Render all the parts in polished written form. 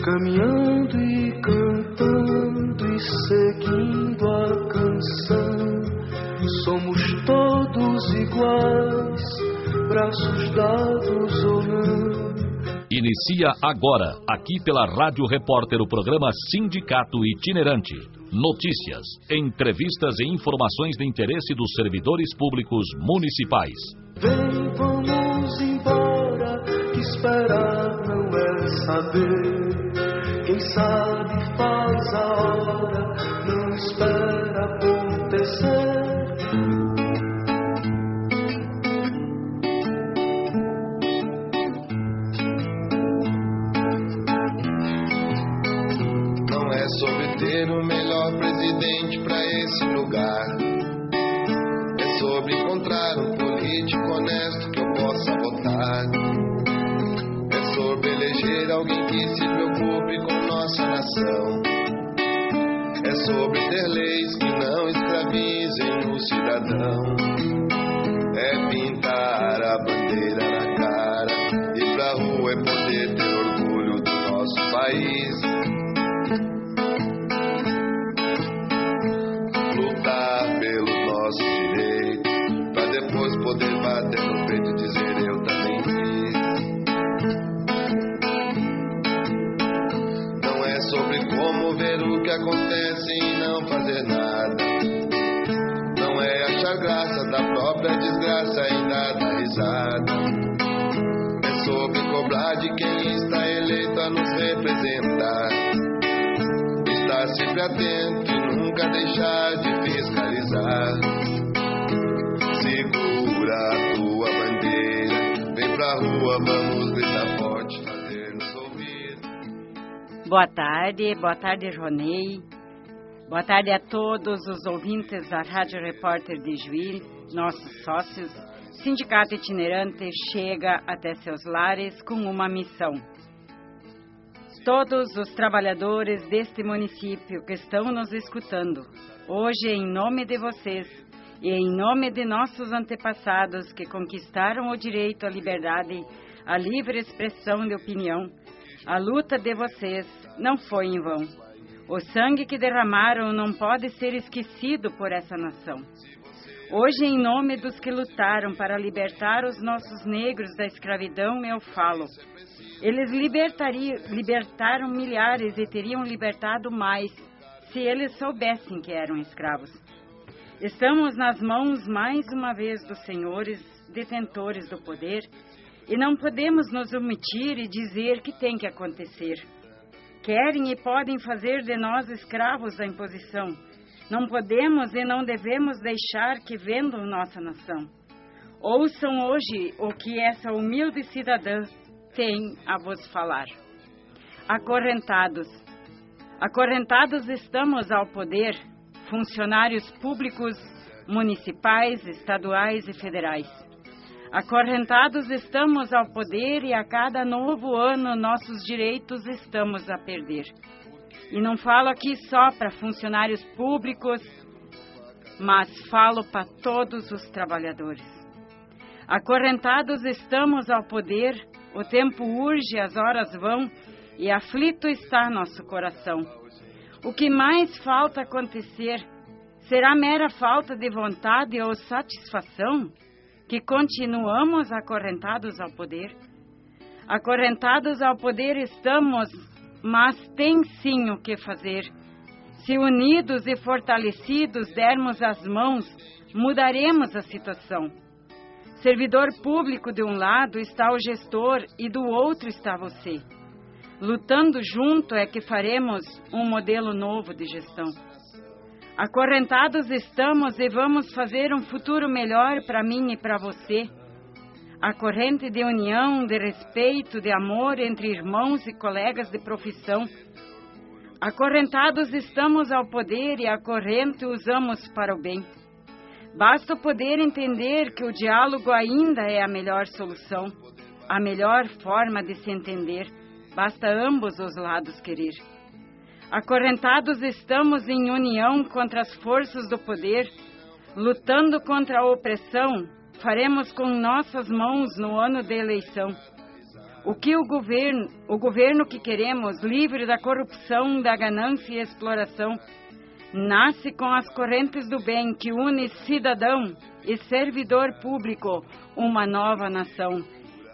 Caminhando e cantando e seguindo a canção, somos todos iguais, braços dados ou não. Inicia agora, aqui pela Rádio Repórter, o programa Sindicato Itinerante. Notícias, entrevistas e informações de interesse dos servidores públicos municipais. Vem, vamos embora, que esperar não é saber. Quem sabe faz a hora, não espera acontecer. Não é sobre ter o melhor presidente para esse lugar. É sobre encontrar um político honesto que eu possa votar. É sobre eleger alguém que se preocupe com nossa nação. É sobre ter leis que não escravizem o cidadão. É pintar a bandeira na cara, ir pra rua é poder ter orgulho do nosso país. Lutar pelos nossos direitos, pra depois poder bater no peito e dizer eu também fiz. Não é sobre como ver o que acontece e não fazer nada. Não é achar graça da própria desgraça e dar risada. É sobre cobrar de quem está eleito a nos representar. Estar sempre atento e nunca deixar de fiscalizar. Segura a tua bandeira, vem pra rua, vamos gritar forte, fazer-nos ouvir. Boa tarde Ronei. Boa tarde a todos os ouvintes da Rádio Repórter de Juí, nossos sócios. Sindicato Itinerante chega até seus lares com uma missão. Todos os trabalhadores deste município que estão nos escutando, hoje em nome de vocês e em nome de nossos antepassados que conquistaram o direito à liberdade, à livre expressão de opinião, a luta de vocês não foi em vão. O sangue que derramaram não pode ser esquecido por essa nação. Hoje, em nome dos que lutaram para libertar os nossos negros da escravidão, eu falo. Eles libertaram milhares e teriam libertado mais se eles soubessem que eram escravos. Estamos nas mãos, mais uma vez, dos senhores detentores do poder e não podemos nos omitir e dizer que tem que acontecer. Querem e podem fazer de nós escravos da imposição. Não podemos e não devemos deixar que vendam nossa nação. Ouçam hoje o que essa humilde cidadã tem a vos falar. Acorrentados. Acorrentados estamos ao poder, funcionários públicos, municipais, estaduais e federais. Acorrentados estamos ao poder e a cada novo ano nossos direitos estamos a perder. E não falo aqui só para funcionários públicos, mas falo para todos os trabalhadores. Acorrentados estamos ao poder, o tempo urge, as horas vão, e aflito está nosso coração. O que mais falta acontecer? Será mera falta de vontade ou satisfação? Que continuamos acorrentados ao poder? Acorrentados ao poder estamos, mas tem sim o que fazer. Se unidos e fortalecidos dermos as mãos, mudaremos a situação. Servidor público de um lado está o gestor e do outro está você. Lutando junto é que faremos um modelo novo de gestão. Acorrentados estamos e vamos fazer um futuro melhor para mim e para você. A corrente de união, de respeito, de amor entre irmãos e colegas de profissão. Acorrentados estamos ao poder e a corrente usamos para o bem. Basta o poder entender que o diálogo ainda é a melhor solução, a melhor forma de se entender. Basta ambos os lados querer. Acorrentados estamos em união contra as forças do poder, lutando contra a opressão, faremos com nossas mãos no ano de eleição? O que o governo que queremos, livre da corrupção, da ganância e exploração, nasce com as correntes do bem que une cidadão e servidor público, uma nova nação.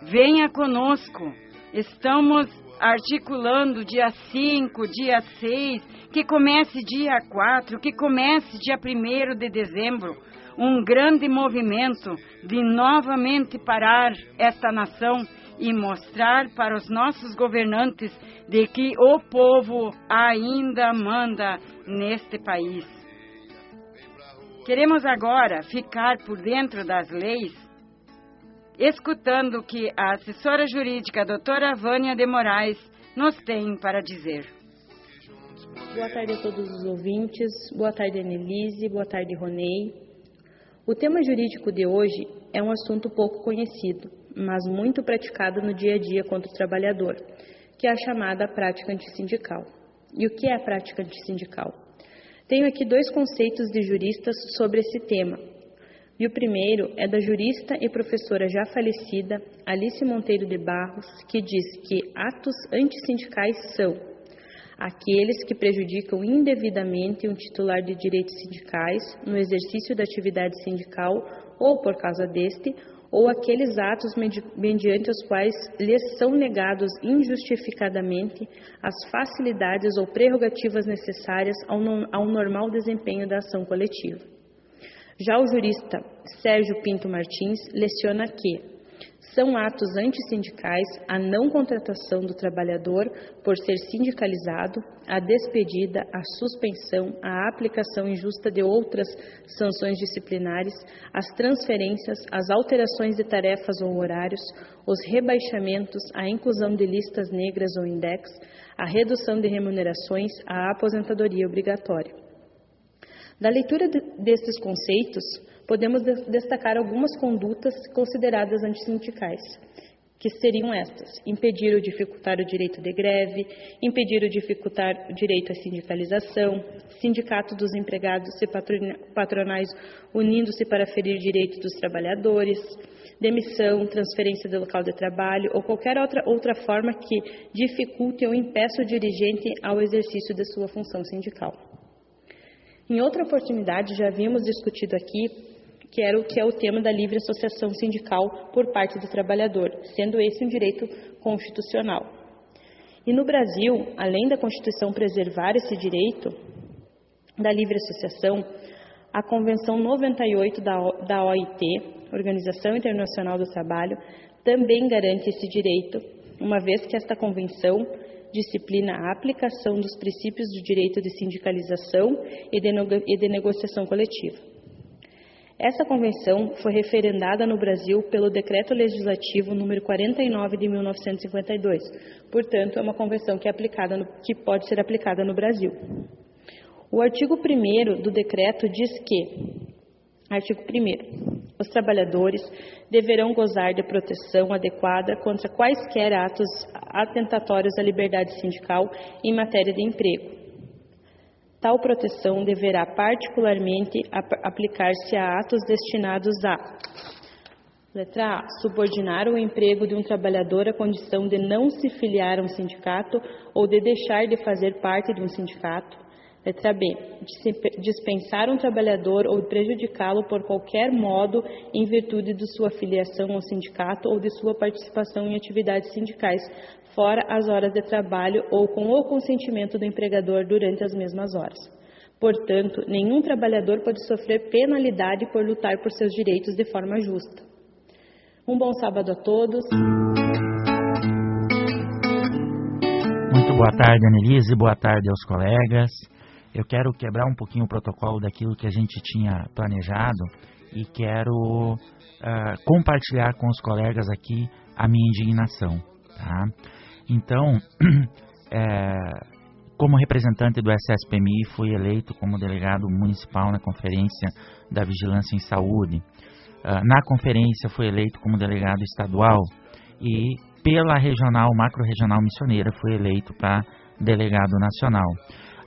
Venha conosco, estamos articulando dia 5, dia 6, que comece dia 4, que comece dia 1º de dezembro, um grande movimento de novamente parar esta nação e mostrar para os nossos governantes de que o povo ainda manda neste país. Queremos agora ficar por dentro das leis, escutando o que a assessora jurídica, a doutora Vânia de Moraes, nos tem para dizer. Boa tarde a todos os ouvintes, boa tarde Annelise, boa tarde Ronei. O tema jurídico de hoje é um assunto pouco conhecido, mas muito praticado no dia a dia contra o trabalhador, que é a chamada prática antissindical. E o que é a prática antissindical? Tenho aqui 2 conceitos de juristas sobre esse tema. E o primeiro é da jurista e professora já falecida, Alice Monteiro de Barros, que diz que atos antissindicais são aqueles que prejudicam indevidamente um titular de direitos sindicais no exercício da atividade sindical ou por causa deste, ou aqueles atos mediante os quais lhes são negados injustificadamente as facilidades ou prerrogativas necessárias ao normal desempenho da ação coletiva. Já o jurista Sérgio Pinto Martins leciona que são atos antissindicais a não contratação do trabalhador por ser sindicalizado, a despedida, a suspensão, a aplicação injusta de outras sanções disciplinares, as transferências, as alterações de tarefas ou horários, os rebaixamentos, a inclusão de listas negras ou index, a redução de remunerações, a aposentadoria obrigatória. Da leitura destes conceitos, podemos destacar algumas condutas consideradas antissindicais, que seriam estas: impedir ou dificultar o direito de greve, impedir ou dificultar o direito à sindicalização, sindicato dos empregados e patronais unindo-se para ferir direitos dos trabalhadores, demissão, transferência do local de trabalho ou qualquer outra forma que dificulte ou impeça o dirigente ao exercício de sua função sindical. Em outra oportunidade, já havíamos discutido aqui que é o tema da livre associação sindical por parte do trabalhador, sendo esse um direito constitucional. E no Brasil, além da Constituição preservar esse direito da livre associação, a Convenção 98 da OIT, Organização Internacional do Trabalho, também garante esse direito, uma vez que esta convenção disciplina a aplicação dos princípios do direito de sindicalização e de negociação coletiva. Essa convenção foi referendada no Brasil pelo Decreto Legislativo número 49 de 1952. Portanto, é uma convenção que pode ser aplicada no Brasil. O artigo 1º do decreto diz que, artigo 1º, os trabalhadores deverão gozar de proteção adequada contra quaisquer atos atentatórios à liberdade sindical em matéria de emprego. Tal proteção deverá particularmente aplicar-se a atos destinados a: letra A, subordinar o emprego de um trabalhador à condição de não se filiar a um sindicato ou de deixar de fazer parte de um sindicato. Letra B, dispensar um trabalhador ou prejudicá-lo por qualquer modo em virtude de sua filiação ao sindicato ou de sua participação em atividades sindicais, fora as horas de trabalho ou com o consentimento do empregador durante as mesmas horas. Portanto, nenhum trabalhador pode sofrer penalidade por lutar por seus direitos de forma justa. Um bom sábado a todos. Muito boa tarde, Annelise, boa tarde aos colegas. Eu quero quebrar um pouquinho o protocolo daquilo que a gente tinha planejado e quero compartilhar com os colegas aqui a minha indignação. Tá? Então, como representante do SSPMI, fui eleito como delegado municipal na Conferência da Vigilância em Saúde. Na conferência, fui eleito como delegado estadual e pela macro-regional missioneira, fui eleito para delegado nacional.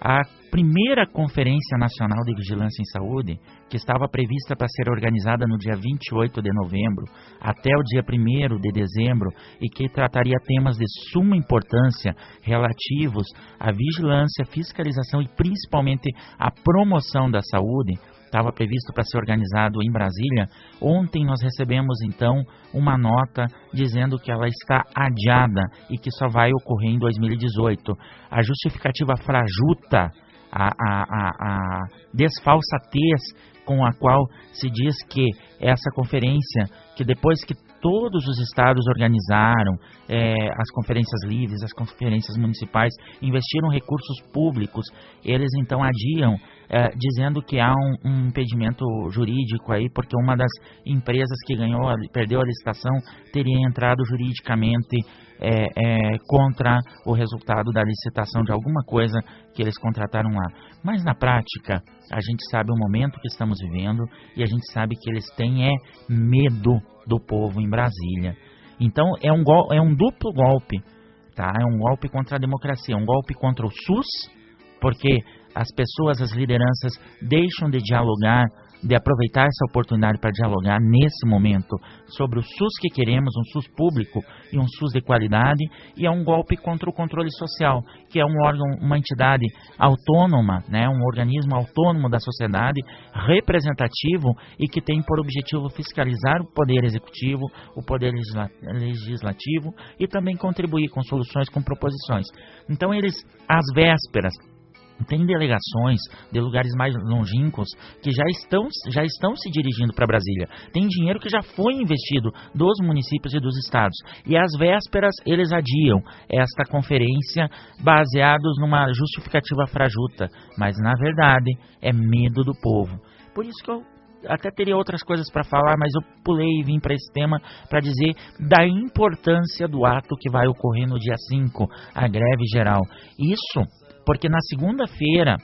a primeira Conferência Nacional de Vigilância em Saúde, que estava prevista para ser organizada no dia 28 de novembro até o dia 1º de dezembro e que trataria temas de suma importância relativos à vigilância, fiscalização e principalmente à promoção da saúde, estava previsto para ser organizado em Brasília. Ontem nós recebemos, então, uma nota dizendo que ela está adiada e que só vai ocorrer em 2018. A justificativa frajuta, a desfalsatez com a qual se diz que essa conferência, que depois que todos os estados organizaram as conferências livres, as conferências municipais, investiram recursos públicos, eles então adiam, dizendo que há um impedimento jurídico aí, porque uma das empresas que perdeu a licitação teria entrado juridicamente contra o resultado da licitação de alguma coisa que eles contrataram lá. Mas na prática, a gente sabe o momento que estamos vivendo e a gente sabe que eles têm medo do povo em Brasília. Então é um duplo golpe, tá? É um golpe contra a democracia, um golpe contra o SUS, porque as pessoas, as lideranças deixam de dialogar, de aproveitar essa oportunidade para dialogar nesse momento sobre o SUS que queremos, um SUS público e um SUS de qualidade, e é um golpe contra o controle social, que é um órgão, uma entidade autônoma, né, um organismo autônomo da sociedade, representativo e que tem por objetivo fiscalizar o poder executivo, o poder legislativo e também contribuir com soluções, com proposições. Então eles, às vésperas, tem delegações de lugares mais longínquos que já estão se dirigindo para Brasília. Tem dinheiro que já foi investido dos municípios e dos estados. E às vésperas eles adiam esta conferência baseados numa justificativa frajuta. Mas na verdade é medo do povo. Por isso que eu até teria outras coisas para falar, mas eu pulei e vim para esse tema para dizer da importância do ato que vai ocorrer no dia 5, a greve geral. Isso porque na segunda-feira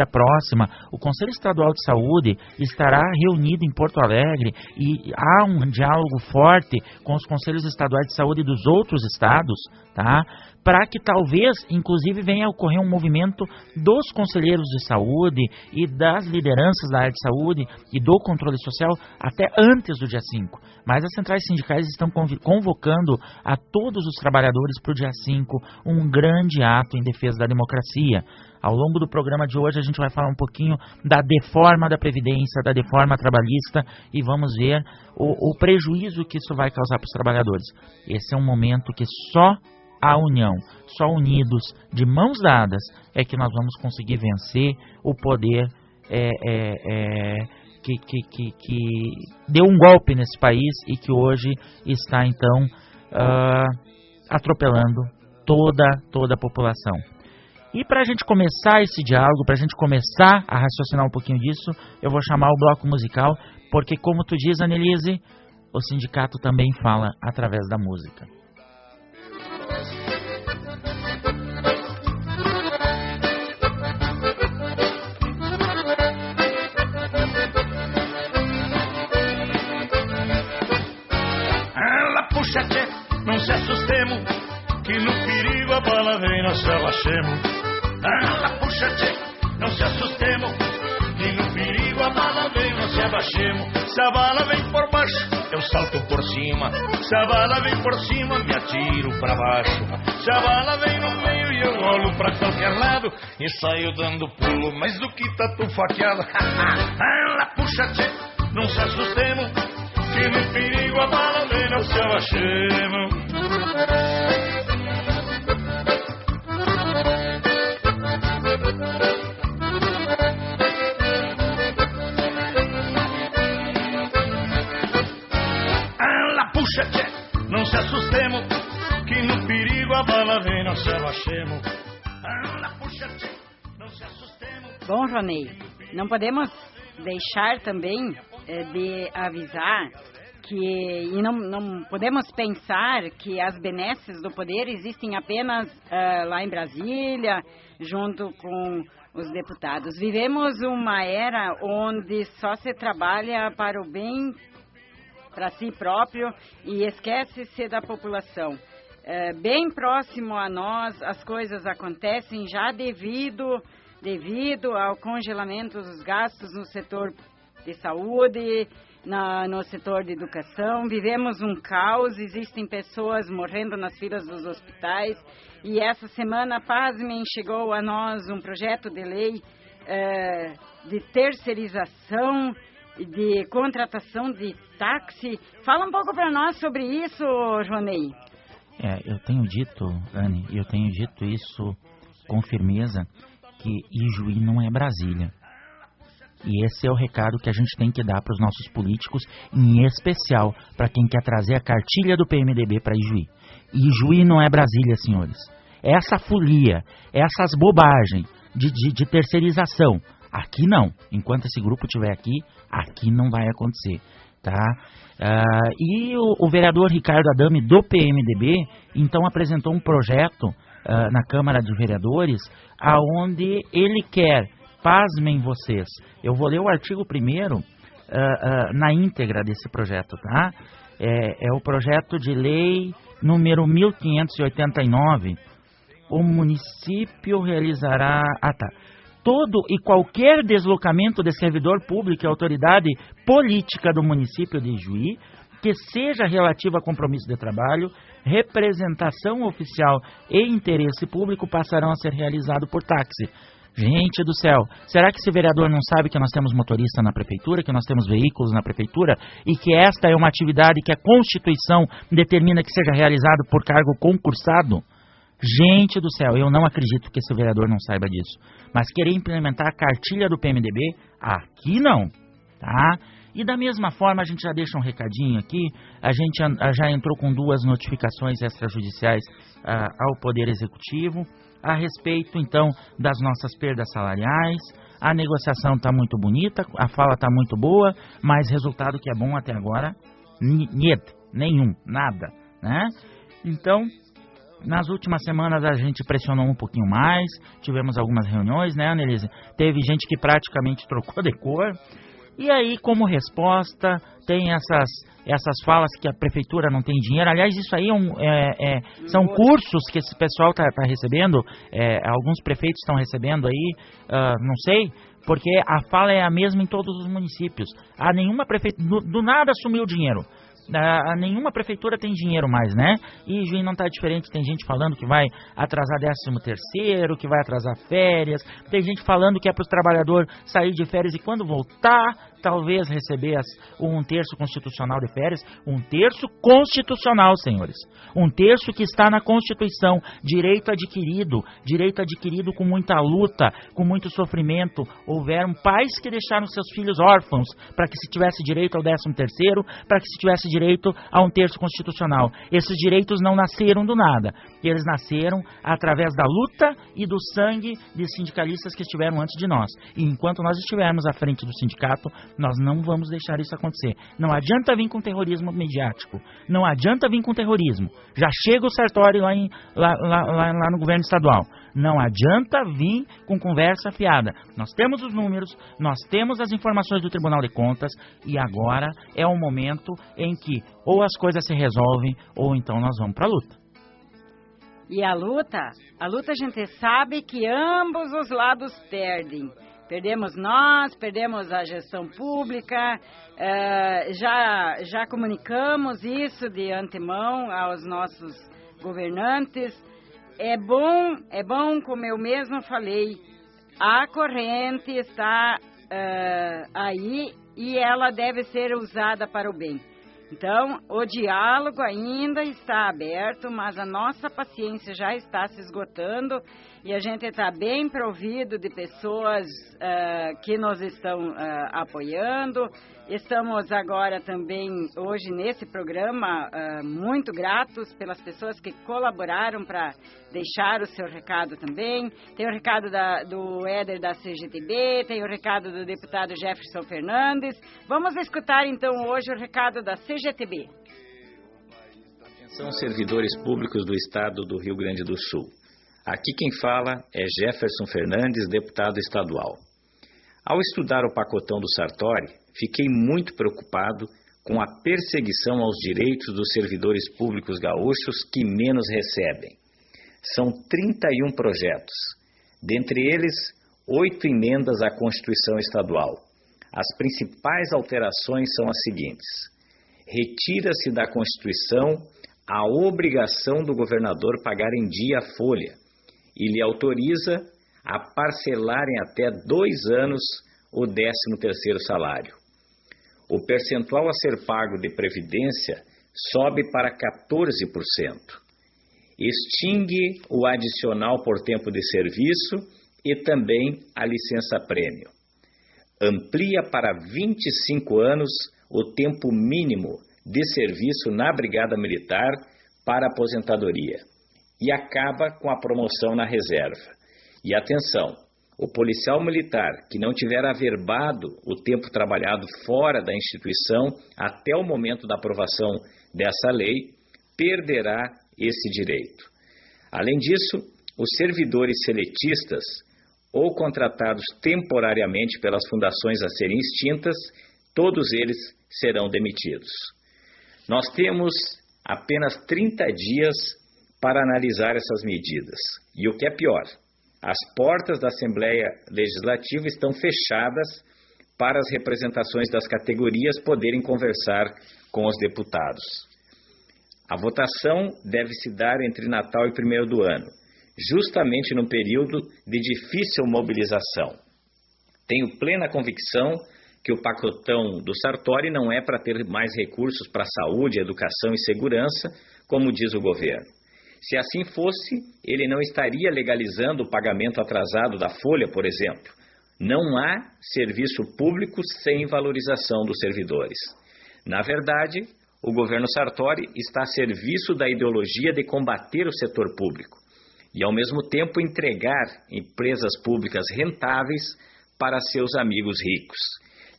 próxima, o Conselho Estadual de Saúde estará reunido em Porto Alegre e há um diálogo forte com os Conselhos Estaduais de Saúde dos outros estados, tá? Para que talvez, inclusive, venha a ocorrer um movimento dos conselheiros de saúde e das lideranças da área de saúde e do controle social até antes do dia 5. Mas as centrais sindicais estão convocando a todos os trabalhadores para o dia 5 um grande ato em defesa da democracia. Ao longo do programa de hoje a gente vai falar um pouquinho da deforma da Previdência, da deforma trabalhista e vamos ver o prejuízo que isso vai causar para os trabalhadores. Esse é um momento que só a união, só unidos, de mãos dadas, é que nós vamos conseguir vencer o poder que deu um golpe nesse país e que hoje está, então, atropelando toda a população. E para a gente começar esse diálogo, para a gente começar a raciocinar um pouquinho disso, eu vou chamar o bloco musical, porque, como tu diz, Annelise, o sindicato também fala através da música. Não se assustemos, que no perigo a bala vem, nós se abaixemos. Puxa, tchê, não se assustemos, que no perigo a bala vem, nós se abaixemos. Se a bala vem por baixo, eu salto por cima. Se a bala vem por cima, me atiro pra baixo. Se a bala vem no meio e eu olho pra qualquer lado e saio dando pulo, mais do que tatu faqueado. Puxa, tchê, não se assustemos, que no perigo a bala vem, nós se abaixemos. Puxa, tchê, não se assustemos, que no perigo a bala vem, nós se abaixemos. Puxa, tchê, não se assustemos. Bom, Ronei, não podemos deixar também de avisar e não podemos pensar que as benesses do poder existem apenas lá em Brasília, junto com os deputados. Vivemos uma era onde só se trabalha para o bem, para si próprio, e esquece-se da população. bem próximo a nós, as coisas acontecem já devido ao congelamento dos gastos no setor de saúde, no setor de educação. Vivemos um caos, existem pessoas morrendo nas filas dos hospitais, e essa semana, pasmem, chegou a nós um projeto de lei de terceirização, de contratação de táxi. Fala um pouco para nós sobre isso, Ronei. Eu tenho dito, Anne, eu tenho dito isso com firmeza, que Ijuí não é Brasília. E esse é o recado que a gente tem que dar para os nossos políticos, em especial para quem quer trazer a cartilha do PMDB para Ijuí. Ijuí não é Brasília, senhores. Essa folia, essas bobagens de terceirização, aqui não. Enquanto esse grupo estiver aqui não vai acontecer, tá? E o vereador Ricardo Adame, do PMDB, então apresentou um projeto na Câmara de Vereadores, aonde ele quer, pasmem vocês, eu vou ler o artigo 1º na íntegra desse projeto, tá? É o projeto de lei número 1589. O município realizará... todo e qualquer deslocamento de servidor público e autoridade política do município de Ijuí, que seja relativo a compromisso de trabalho, representação oficial e interesse público, passarão a ser realizados por táxi. Gente do céu, será que esse vereador não sabe que nós temos motorista na prefeitura, que nós temos veículos na prefeitura e que esta é uma atividade que a Constituição determina que seja realizado por cargo concursado? Gente do céu, eu não acredito que esse vereador não saiba disso. Mas querer implementar a cartilha do PMDB, aqui não, tá? E da mesma forma, a gente já deixa um recadinho aqui, a gente já entrou com 2 notificações extrajudiciais ao Poder Executivo, a respeito, então, das nossas perdas salariais. A negociação está muito bonita, a fala está muito boa, mas resultado que é bom até agora, nenhum, nada, né? Então... nas últimas semanas a gente pressionou um pouquinho mais, tivemos algumas reuniões, né, Annelise? Teve gente que praticamente trocou de cor. E aí, como resposta, tem essas falas que a prefeitura não tem dinheiro. Aliás, isso aí são cursos que esse pessoal está recebendo, alguns prefeitos estão recebendo aí, não sei, porque a fala é a mesma em todos os municípios. Nenhuma prefeitura, do nada sumiu o dinheiro. Nenhuma prefeitura tem dinheiro mais, né? E Juiz não está diferente, tem gente falando que vai atrasar 13º, que vai atrasar férias, tem gente falando que é para o trabalhador sair de férias e quando voltar, talvez receber um terço constitucional de férias. Um terço constitucional, senhores. Um terço que está na Constituição, direito adquirido com muita luta, com muito sofrimento. Houveram pais que deixaram seus filhos órfãos para que se tivesse direito ao 13º, para que se tivesse direito a um terço constitucional. Esses direitos não nasceram do nada. Eles nasceram através da luta e do sangue de sindicalistas que estiveram antes de nós. E enquanto nós estivermos à frente do sindicato, nós não vamos deixar isso acontecer. Não adianta vir com terrorismo mediático. Não adianta vir com terrorismo. Já chega o Sartori lá no governo estadual. Não adianta vir com conversa fiada. Nós temos os números, nós temos as informações do Tribunal de Contas e agora é o momento em que ou as coisas se resolvem ou então nós vamos para a luta. E a luta a gente sabe que ambos os lados perdem. Perdemos nós, perdemos a gestão pública, já comunicamos isso de antemão aos nossos governantes. É bom, como eu mesma falei, a corrente está aí e ela deve ser usada para o bem. Então, o diálogo ainda está aberto, mas a nossa paciência já está se esgotando e a gente está bem provido de pessoas que nos estão apoiando. Estamos agora também, hoje nesse programa, muito gratos pelas pessoas que colaboraram para deixar o seu recado também. Tem o recado do Éder da CGTB, tem o recado do deputado Jefferson Fernandes. Vamos escutar então hoje o recado da CGTB. São servidores públicos do Estado do Rio Grande do Sul. Aqui quem fala é Jefferson Fernandes, deputado estadual. Ao estudar o pacotão do Sartori, fiquei muito preocupado com a perseguição aos direitos dos servidores públicos gaúchos que menos recebem. São 31 projetos, dentre eles 8 emendas à Constituição Estadual. As principais alterações são as seguintes: retira-se da Constituição a obrigação do governador pagar em dia a folha e lhe autoriza a parcelar em até 2 anos o 13º salário. O percentual a ser pago de previdência sobe para 14%. Extingue o adicional por tempo de serviço e também a licença-prêmio. Amplia para 25 anos o tempo mínimo de serviço na Brigada Militar para aposentadoria e acaba com a promoção na reserva. E atenção, o policial militar que não tiver averbado o tempo trabalhado fora da instituição até o momento da aprovação dessa lei, perderá esse direito. Além disso, os servidores seletistas ou contratados temporariamente pelas fundações a serem extintas, todos eles serão demitidos. Nós temos apenas 30 dias para analisar essas medidas. E o que é pior, as portas da Assembleia Legislativa estão fechadas para as representações das categorias poderem conversar com os deputados. A votação deve se dar entre Natal e 1º do ano, justamente num período de difícil mobilização. Tenho plena convicção que o pacotão do Sartori não é para ter mais recursos para saúde, educação e segurança, como diz o governo. Se assim fosse, ele não estaria legalizando o pagamento atrasado da folha, por exemplo. Não há serviço público sem valorização dos servidores. Na verdade, o governo Sartori está a serviço da ideologia de combater o setor público e, ao mesmo tempo, entregar empresas públicas rentáveis para seus amigos ricos.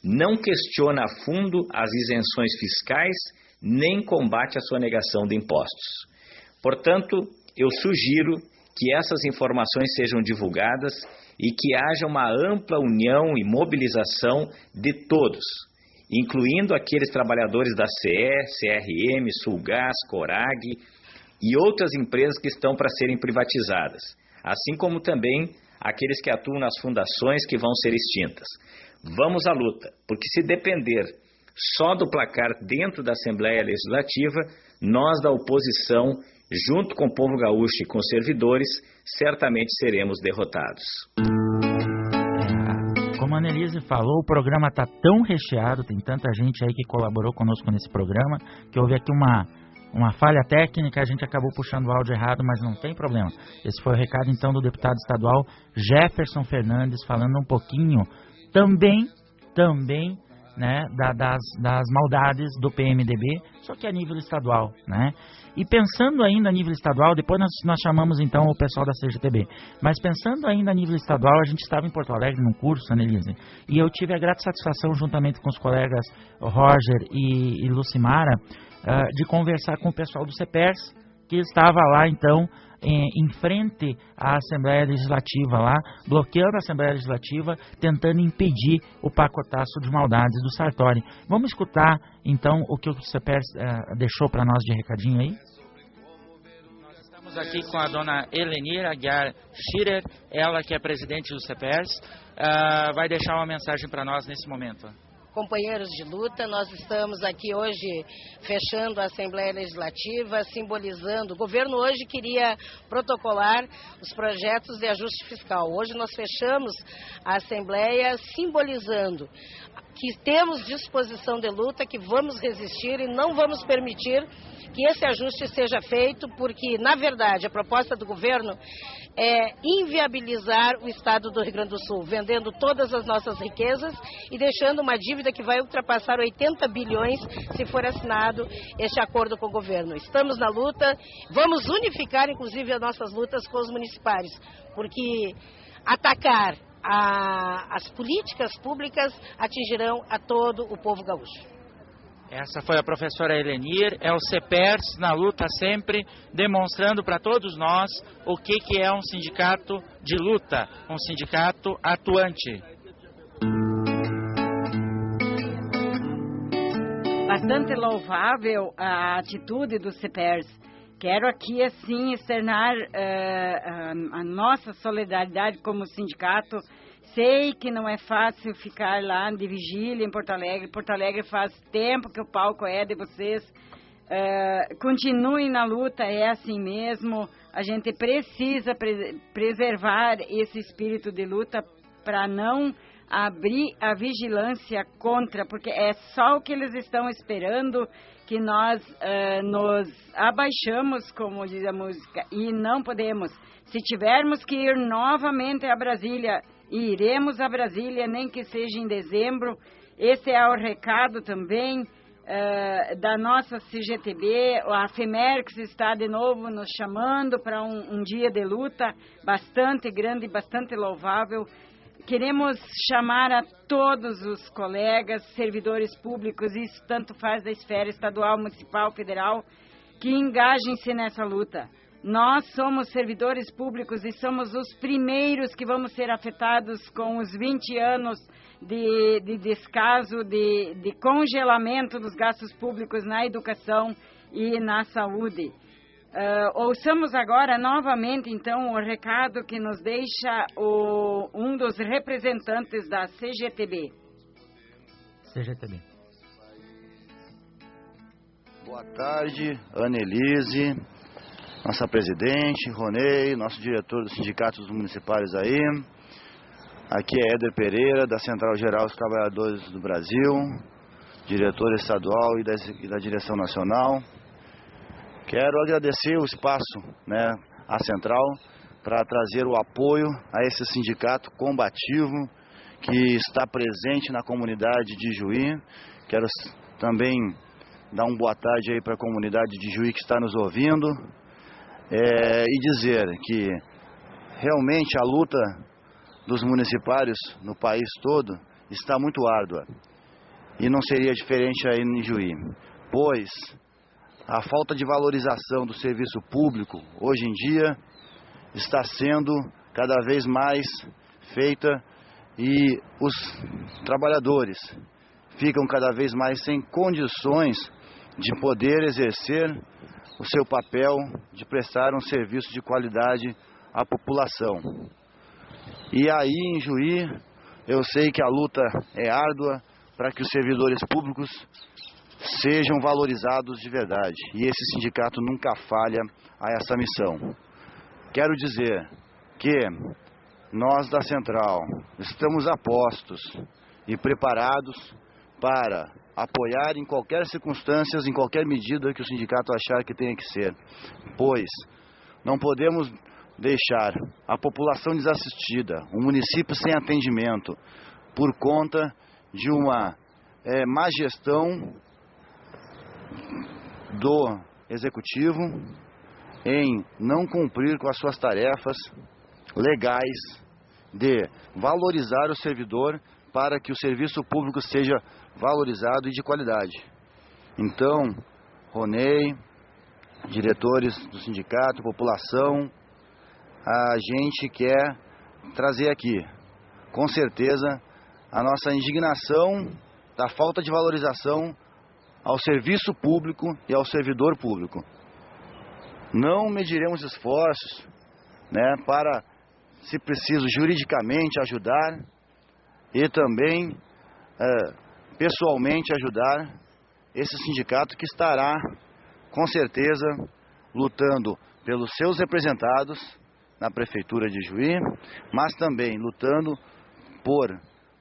Não questiona a fundo as isenções fiscais, nem combate a sonegação de impostos. Portanto, eu sugiro que essas informações sejam divulgadas e que haja uma ampla união e mobilização de todos, incluindo aqueles trabalhadores da CE, CRM, Sulgás, Corag e outras empresas que estão para serem privatizadas, assim como também aqueles que atuam nas fundações que vão ser extintas. Vamos à luta, porque se depender só do placar dentro da Assembleia Legislativa, nós da oposição, junto com o povo gaúcho e com os servidores, certamente seremos derrotados. Como a Annelise falou, o programa está tão recheado, tem tanta gente aí que colaborou conosco nesse programa, que houve aqui uma falha técnica, a gente acabou puxando o áudio errado, mas não tem problema. Esse foi o recado então do deputado estadual Jefferson Fernandes, falando um pouquinho também, né, das maldades do PMDB, só que a nível estadual, né? E pensando ainda a nível estadual, depois nós chamamos então o pessoal da CGTB, mas pensando ainda a nível estadual, a gente estava em Porto Alegre num curso, Annelise, e eu tive a grata satisfação, juntamente com os colegas Roger e Lucimara, de conversar com o pessoal do CEPERS, que estava lá então em frente à Assembleia Legislativa lá, bloqueando a Assembleia Legislativa, tentando impedir o pacotaço de maldades do Sartori. Vamos escutar então o que o CEPERS deixou para nós de recadinho aí? Nós estamos aqui com a dona Elenir Aguiar Schirer, ela que é presidente do CEPERS, vai deixar uma mensagem para nós nesse momento. Companheiros de luta, nós estamos aqui hoje fechando a Assembleia Legislativa, simbolizando, o governo hoje queria protocolar os projetos de ajuste fiscal. Hoje nós fechamos a Assembleia simbolizando que temos disposição de luta, que vamos resistir e não vamos permitir que esse ajuste seja feito, porque, na verdade, a proposta do governo é inviabilizar o Estado do Rio Grande do Sul, vendendo todas as nossas riquezas e deixando uma dívida que vai ultrapassar 80 bilhões se for assinado este acordo com o governo. Estamos na luta, vamos unificar, inclusive, as nossas lutas com os municipais, porque atacar as políticas públicas atingirão a todo o povo gaúcho. Essa foi a professora Elenir, é o CEPERS na luta sempre, demonstrando para todos nós o que é um sindicato de luta, um sindicato atuante. bastante louvável a atitude do CEPERS. Quero aqui, assim, externar a nossa solidariedade como sindicato. Sei que não é fácil ficar lá de vigília em Porto Alegre. Porto Alegre faz tempo que o palco é de vocês. Continuem na luta, é assim mesmo. A gente precisa preservar esse espírito de luta para não abrir a vigilância contra, porque é só o que eles estão esperando, que nós nos abaixamos, como diz a música, e não podemos. Se tivermos que ir novamente a Brasília, iremos a Brasília, nem que seja em dezembro. Esse é o recado também da nossa CGTB. A FEMERX está de novo nos chamando para um dia de luta bastante grande, bastante louvável. Queremos chamar a todos os colegas, servidores públicos, isso tanto faz da esfera estadual, municipal, federal, que engajem-se nessa luta. Nós somos servidores públicos e somos os primeiros que vamos ser afetados com os 20 anos de descaso, de congelamento dos gastos públicos na educação e na saúde. Ouçamos agora novamente, então, o recado que nos deixa um dos representantes da CGTB. CGTB. Boa tarde, Annelise, nossa presidente, Ronei, nosso diretor dos sindicatos municipais aí. Aqui é Éder Pereira, da Central Geral dos Trabalhadores do Brasil, diretor estadual e da direção nacional. Quero agradecer o espaço, à Central, para trazer o apoio a esse sindicato combativo que está presente na comunidade de Juí. Quero também dar uma boa tarde aí para a comunidade de Juí que está nos ouvindo e dizer que realmente a luta dos municipários no país todo está muito árdua e não seria diferente aí em Juí, pois a falta de valorização do serviço público, hoje em dia, está sendo cada vez mais feita e os trabalhadores ficam cada vez mais sem condições de poder exercer o seu papel de prestar um serviço de qualidade à população. E aí, em Juí, eu sei que a luta é árdua para que os servidores públicos sejam valorizados de verdade. E esse sindicato nunca falha a essa missão. Quero dizer que nós da Central estamos apostos e preparados para apoiar em qualquer circunstância, em qualquer medida que o sindicato achar que tenha que ser. Pois não podemos deixar a população desassistida, o município sem atendimento, por conta de uma má gestão do executivo em não cumprir com as suas tarefas legais de valorizar o servidor para que o serviço público seja valorizado e de qualidade. Então, Ronei, diretores do sindicato, população, a gente quer trazer aqui, com certeza, a nossa indignação da falta de valorização ao serviço público e ao servidor público. Não mediremos esforços, para, se preciso, juridicamente ajudar e também pessoalmente ajudar esse sindicato que estará, com certeza, lutando pelos seus representados na Prefeitura de Juí, mas também lutando por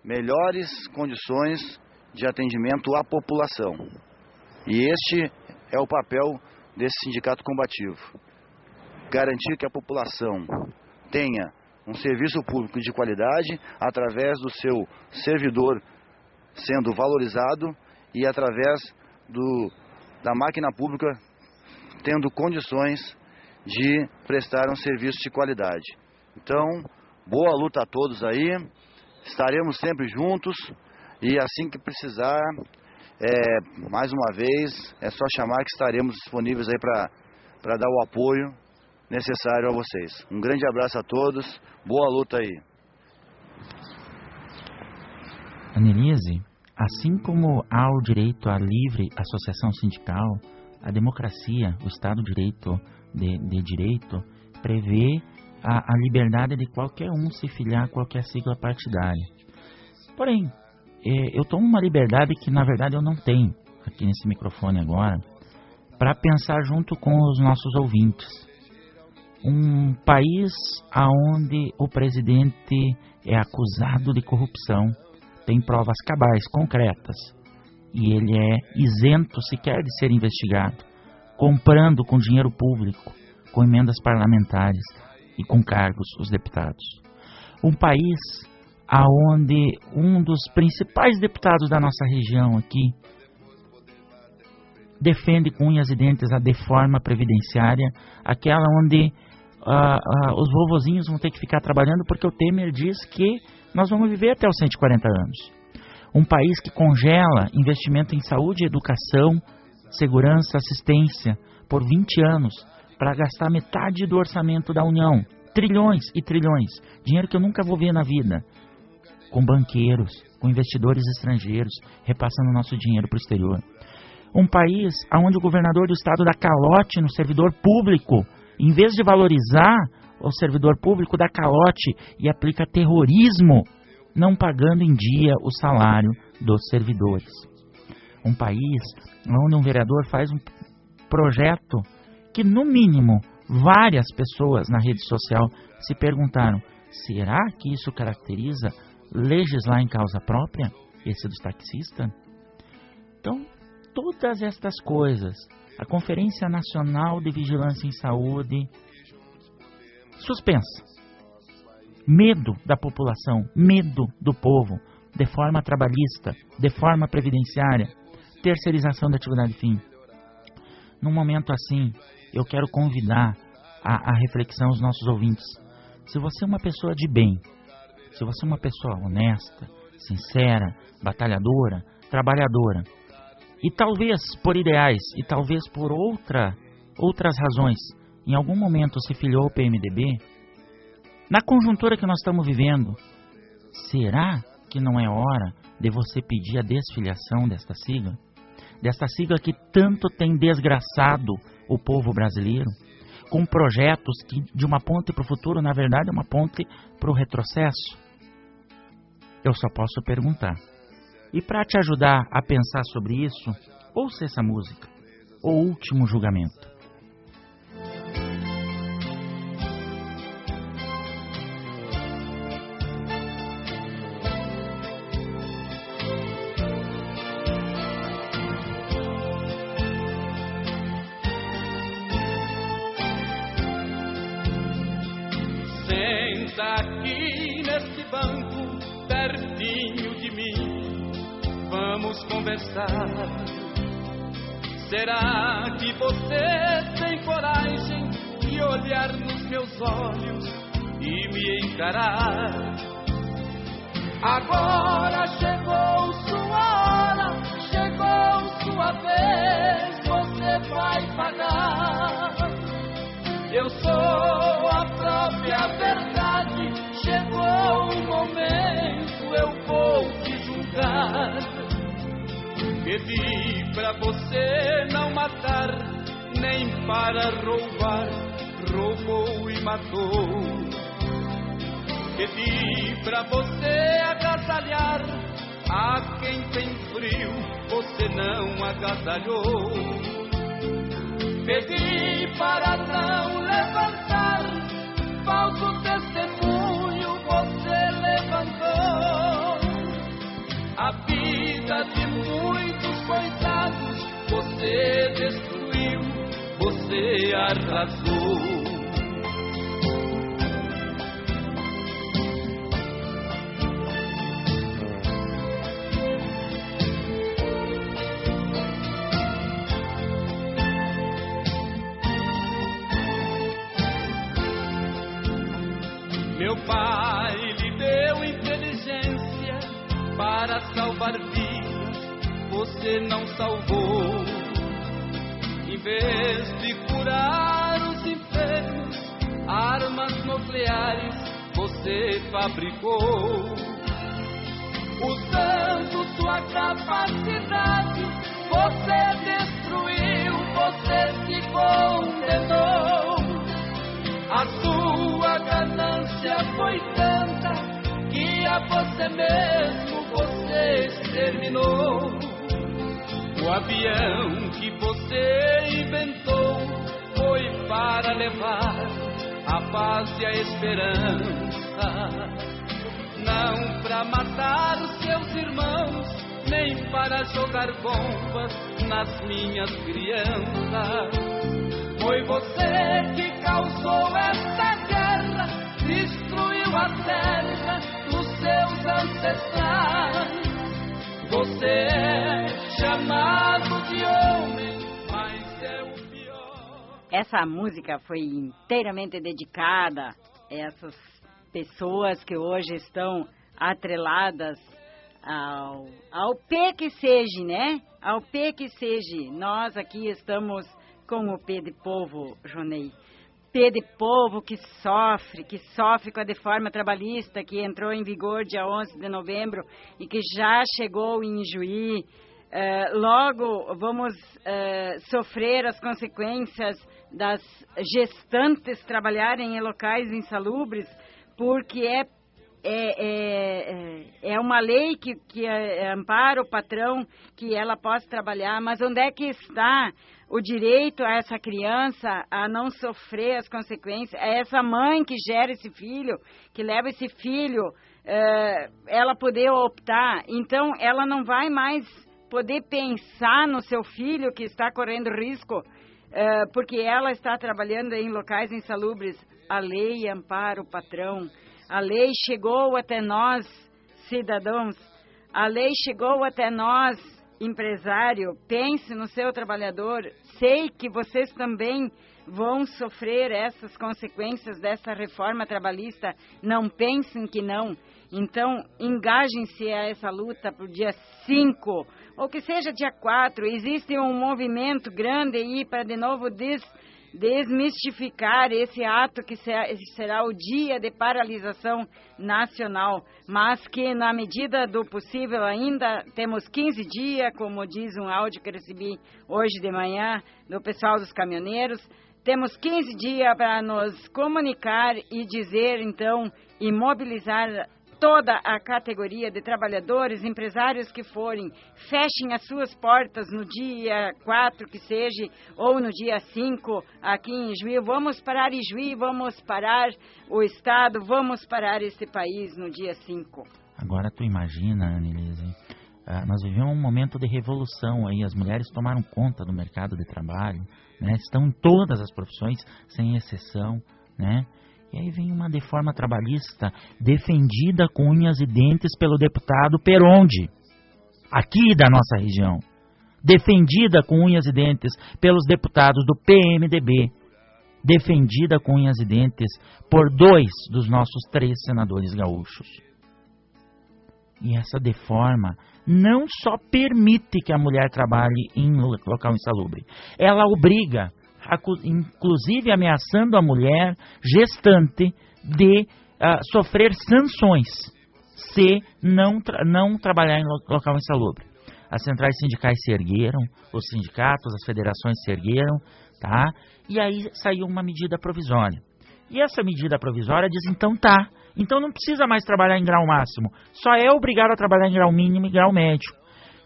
melhores condições de atendimento à população. E este é o papel desse sindicato combativo. Garantir que a população tenha um serviço público de qualidade através do seu servidor sendo valorizado e através da máquina pública tendo condições de prestar um serviço de qualidade. Então, boa luta a todos aí, estaremos sempre juntos e assim que precisar, mais uma vez, é só chamar que estaremos disponíveis aí para dar o apoio necessário a vocês. Um grande abraço a todos, boa luta aí. Annelise, assim como há o direito à livre associação sindical, a democracia, o Estado de Direito, prevê a liberdade de qualquer um se filiar a qualquer sigla partidária. Porém, eu tomo uma liberdade que, na verdade, eu não tenho aqui nesse microfone agora, para pensar junto com os nossos ouvintes. Um país onde o presidente é acusado de corrupção, tem provas cabais, concretas, e ele é isento sequer de ser investigado, comprando com dinheiro público, com emendas parlamentares e com cargos os deputados. Um país onde um dos principais deputados da nossa região aqui defende com unhas e dentes a deforma previdenciária, aquela onde os vovozinhos vão ter que ficar trabalhando porque o Temer diz que nós vamos viver até os 140 anos. Um país que congela investimento em saúde, educação, segurança, assistência por 20 anos para gastar metade do orçamento da União. Trilhões e trilhões. Dinheiro que eu nunca vou ver na vida. Com banqueiros, com investidores estrangeiros, repassando nosso dinheiro para o exterior. Um país onde o governador do estado dá calote no servidor público, em vez de valorizar o servidor público, dá calote e aplica terrorismo, não pagando em dia o salário dos servidores. Um país onde um vereador faz um projeto que, no mínimo, várias pessoas na rede social se perguntaram: será que isso caracteriza legislar em causa própria, esse dos taxistas? Então, todas estas coisas, a Conferência Nacional de Vigilância em Saúde suspensa. Medo da população, medo do povo, deforma trabalhista, deforma previdenciária, terceirização da atividade fim. Num momento assim, eu quero convidar a reflexão os nossos ouvintes. Se você é uma pessoa de bem, se você é uma pessoa honesta, sincera, batalhadora, trabalhadora, e talvez por ideais, e talvez por outras razões, em algum momento se filiou ao PMDB, na conjuntura que nós estamos vivendo, será que não é hora de você pedir a desfiliação desta sigla? Desta sigla que tanto tem desgraçado o povo brasileiro, com projetos que de uma ponte para o futuro, na verdade, é uma ponte para o retrocesso? Eu só posso perguntar. E para te ajudar a pensar sobre isso, ouça essa música, O Último Julgamento. Senta aqui nesse banco, pertinho de mim, vamos conversar. Será que você tem coragem de olhar nos meus olhos e me encarar? Agora chegou sua hora, chegou sua vez, você vai pagar. Eu sou a própria verdade, chegou o momento, eu vou te julgar. Pedi pra você não matar, nem para roubar, roubou e matou. Pedi pra você agasalhar a quem tem frio, você não agasalhou. Pedi para não levantar falso testemunho, você levantou. A vida de muitos coitados você destruiu, você arrasou. Meu pai lhe deu inteligência para salvar vidas, você não salvou. Em vez de curar os enfermos, armas nucleares você fabricou. Usando sua sua capacidade. Você destruiu, você se condenou. A sua ganância foi tanta que a você mesmo você exterminou. O avião que você inventou foi para levar a paz e a esperança, não para matar seus irmãos, nem para jogar bombas nas minhas crianças. Foi você que causou essa guerra, destruiu a terra dos seus ancestrais. Você é chamado de homem, mas é o pior. Essa música foi inteiramente dedicada a essas pessoas que hoje estão atreladas ao P que seja, né? Ao P que seja. Nós aqui estamos com o P de povo, Jonei. P de povo que sofre com a reforma trabalhista que entrou em vigor dia 11 de novembro e que já chegou em Juí. Logo vamos sofrer as consequências das gestantes trabalharem em locais insalubres, porque é uma lei que ampara o patrão que ela possa trabalhar, mas onde é que está o direito a essa criança a não sofrer as consequências, a essa mãe que gera esse filho, que leva esse filho, ela poder optar? Então ela não vai mais poder pensar no seu filho que está correndo risco, porque ela está trabalhando em locais insalubres. A lei ampara o patrão. A lei chegou até nós, cidadãos. A lei chegou até nós, empresário. Pense no seu trabalhador. Sei que vocês também vão sofrer essas consequências dessa reforma trabalhista. Não pensem que não. Então, engajem-se a essa luta para o dia 5, ou que seja dia 4. Existe um movimento grande aí para, de novo, desmistificar esse ato que será o dia de paralisação nacional, mas que na medida do possível ainda temos 15 dias, como diz um áudio que recebi hoje de manhã do pessoal dos caminhoneiros, temos 15 dias para nos comunicar e dizer então e mobilizar toda a categoria de trabalhadores, empresários que forem, fechem as suas portas no dia 4 que seja, ou no dia 5 aqui em Juí. Vamos parar em Juí, vamos parar o Estado, vamos parar esse país no dia 5. Agora tu imagina, Annelise, nós vivemos um momento de revolução aí, as mulheres tomaram conta do mercado de trabalho, né? Estão em todas as profissões, sem exceção, né? E aí vem uma reforma trabalhista defendida com unhas e dentes pelo deputado Peronde, aqui da nossa região. Defendida com unhas e dentes pelos deputados do PMDB. Defendida com unhas e dentes por 2 dos nossos 3 senadores gaúchos. E essa reforma não só permite que a mulher trabalhe em local insalubre, ela obriga, inclusive ameaçando a mulher gestante de sofrer sanções se não trabalhar em local insalubre. As centrais sindicais se ergueram, os sindicatos, as federações se ergueram, tá? E aí saiu uma medida provisória. E essa medida provisória diz, então não precisa mais trabalhar em grau máximo, só é obrigado a trabalhar em grau mínimo e grau médio.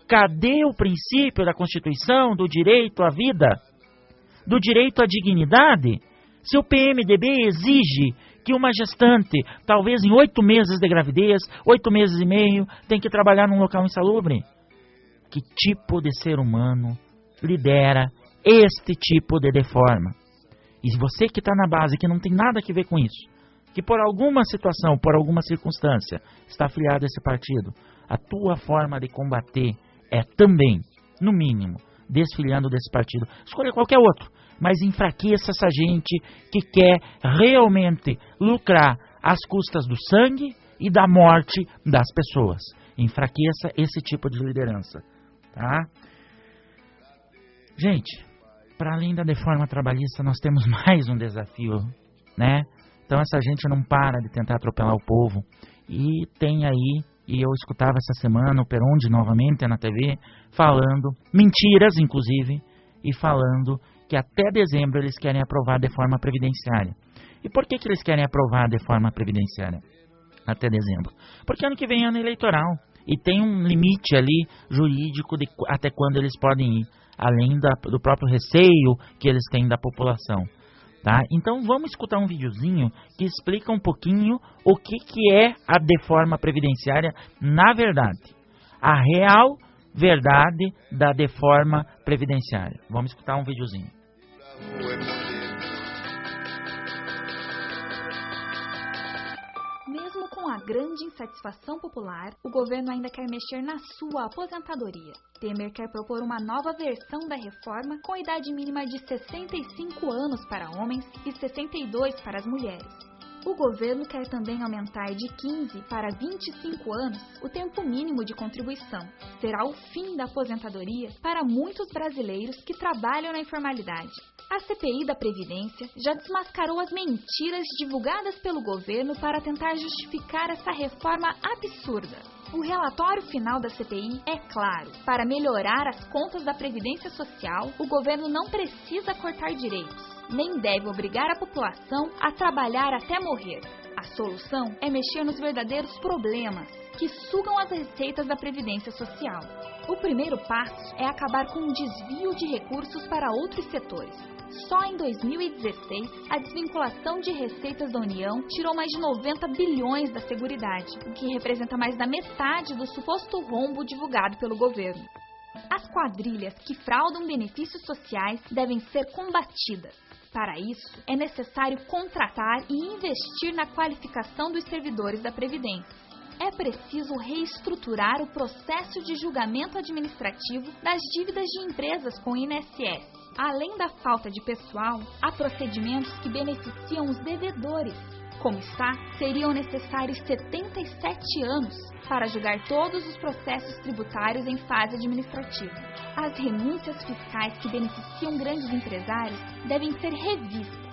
Cadê o princípio da Constituição do direito à vida? Do direito à dignidade? Se o PMDB exige que uma gestante, talvez em 8 meses de gravidez, 8 meses e meio, tem que trabalhar num local insalubre, que tipo de ser humano lidera este tipo de reforma? E você que está na base, que não tem nada a ver com isso, que por alguma situação, por alguma circunstância, está afiliado a esse partido, a tua forma de combater é também, no mínimo, desfiliando desse partido. Escolha qualquer outro, mas enfraqueça essa gente que quer realmente lucrar às custas do sangue e da morte das pessoas. Enfraqueça esse tipo de liderança, tá? Gente, para além da reforma trabalhista, nós temos mais um desafio, né? Então essa gente não para de tentar atropelar o povo e tem aí e eu escutava essa semana o Perondi novamente na TV, falando, mentiras inclusive, e falando que até dezembro eles querem aprovar a reforma previdenciária. E por que eles querem aprovar a reforma previdenciária até dezembro? Porque ano que vem é ano eleitoral, e tem um limite ali jurídico de até quando eles podem ir, além do próprio receio que eles têm da população. Tá? Então vamos escutar um videozinho que explica um pouquinho o que é a reforma previdenciária na verdade. A real verdade da reforma previdenciária. Vamos escutar um videozinho. Mesmo com a grande insatisfação popular, o governo ainda quer mexer na sua aposentadoria. Temer quer propor uma nova versão da reforma com idade mínima de 65 anos para homens e 62 para as mulheres. O governo quer também aumentar de 15 para 25 anos o tempo mínimo de contribuição. Será o fim da aposentadoria para muitos brasileiros que trabalham na informalidade. A CPI da Previdência já desmascarou as mentiras divulgadas pelo governo para tentar justificar essa reforma absurda. O relatório final da CPI é claro. Para melhorar as contas da Previdência Social, o governo não precisa cortar direitos, nem deve obrigar a população a trabalhar até morrer. A solução é mexer nos verdadeiros problemas que sugam as receitas da Previdência Social. O primeiro passo é acabar com o desvio de recursos para outros setores. Só em 2016, a desvinculação de receitas da União tirou mais de 90 bilhões da Seguridade, o que representa mais da metade do suposto rombo divulgado pelo governo. As quadrilhas que fraudam benefícios sociais devem ser combatidas. Para isso, é necessário contratar e investir na qualificação dos servidores da Previdência. É preciso reestruturar o processo de julgamento administrativo das dívidas de empresas com o INSS. Além da falta de pessoal, há procedimentos que beneficiam os devedores. Como está, seriam necessários 77 anos para julgar todos os processos tributários em fase administrativa. As renúncias fiscais que beneficiam grandes empresários devem ser revistas.